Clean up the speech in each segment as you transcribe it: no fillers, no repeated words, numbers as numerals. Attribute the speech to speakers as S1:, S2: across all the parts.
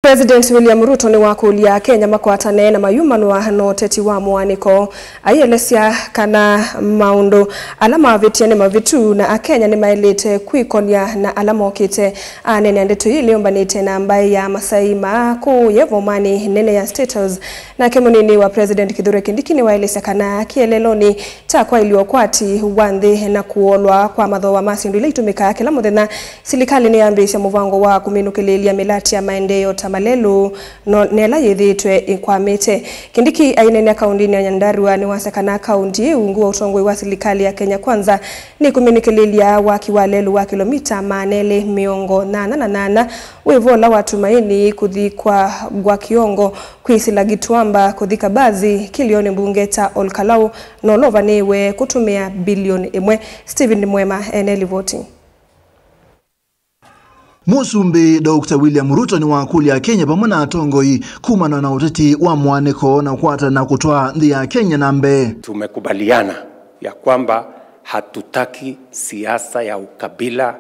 S1: President William Ruto ni wakulia Kenya makwatane na mayumanwa no teti wa mwaniko ayelesia kana maundo alama vitiane mavitu na akenya ni maelete kwikonia na alama okite anene ndeto ile ombanite na ambaye ya masaima ku yevomani nene ya status na kemunini wa President Kithure Kindiki ni waelesa kana kieleloni takwa iliokwati wandhi na kuolwa kwa madho wa masindu ile itumika kila muthenya serikali ni ambisha muvango wa kuminukelelia milati ya maendeleo malelu no nela yethitwe inkwamite Kindiki ainene kaunti ya Nyandarua ni wasekana kaunti ungu wa utongwe wa serikali ya Kenya Kwanza ni kuminikililia wakiwalelu wa kilomita manele miongo nana wevola watumaini kuthikwa gwa kiongo kwisila gituamba kuthika bazi kilioni mbungeta Olkalau no lovanewe kutumia bilioni imwe. Steven Mwema eneli voting.
S2: Musumbi Dr. William Ruto ni wakulia Kenya pamona atongoi kumana na uteti wa mwaneko na ukwata na kutoa ndi ya Kenya nambe.
S3: Tumekubaliana ya kwamba hatutaki siasa ya ukabila,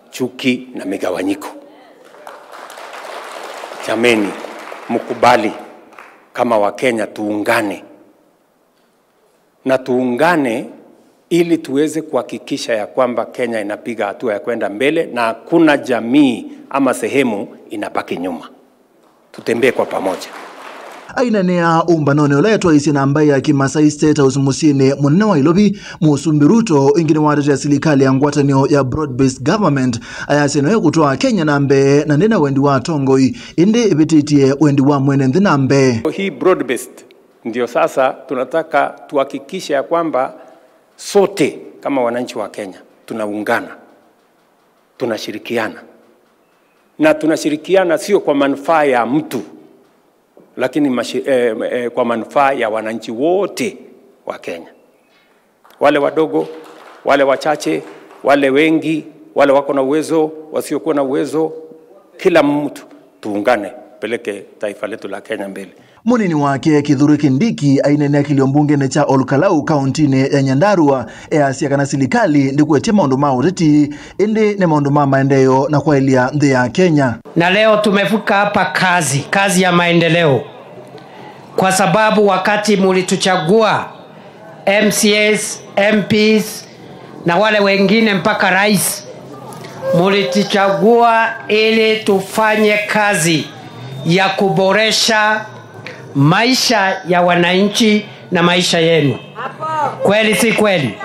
S3: chuki na migawanyiko. Jameni, mkubali kama Wakenya tuungane. Na tuungane ili tuweze kuhakikisha ya kwamba Kenya inapiga hatua ya kwenda mbele na hakuna jamii ama sehemu inabaki nyuma. Tutembee kwa pamoja.
S2: Ainanea umbanone uletwa isi na ambaye ya Kimasai State House musine munene wa Ilobi Musumbi Ruto ingine watetea serikali ya ngwatanio ya broad-based government ayasenoye kutoa Kenya nambe na nena wendi wa tongoi indi ibititie wendi wa mwene ndi nambe.
S3: Hii broad-based ndio sasa tunataka tuhakikishe ya kwamba sote kama wananchi wa Kenya tunaungana, tunashirikiana. Na tunashirikiana sio kwa manufaa ya mtu, lakini kwa manufaa ya wananchi wote wa Kenya. Wale wadogo, wale wachache, wale wengi, wale wako na uwezo, wasiokuwa na uwezo, kila mtu tuungane peleke taifa letu la Kenya mbele.
S2: Munini wake Kithure Kindiki ainene kiliombunge ne cha Olkalau kauntine ya Nyandarua asia kana serikali ndikuetia maundu ma uteti indi ne maundu ma maendeleo na kwa ilia ndhi ya Kenya.
S4: Na leo tumevuka hapa kazi ya maendeleo kwa sababu wakati mulituchagua MCAs, MPs na wale wengine mpaka rais, mulituchagua ili tufanye kazi ya kuboresha maisha ya wananchi na maisha yenu. Kweli si kweli?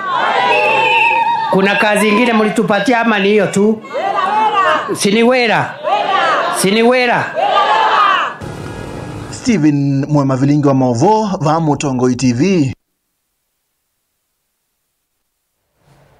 S4: Kuna kazi ingine mlitupatia ama ni hiyo tu? Siniwera.
S2: Steven Mwema Vilingi wa Mavo, Vamu Tongoi TV.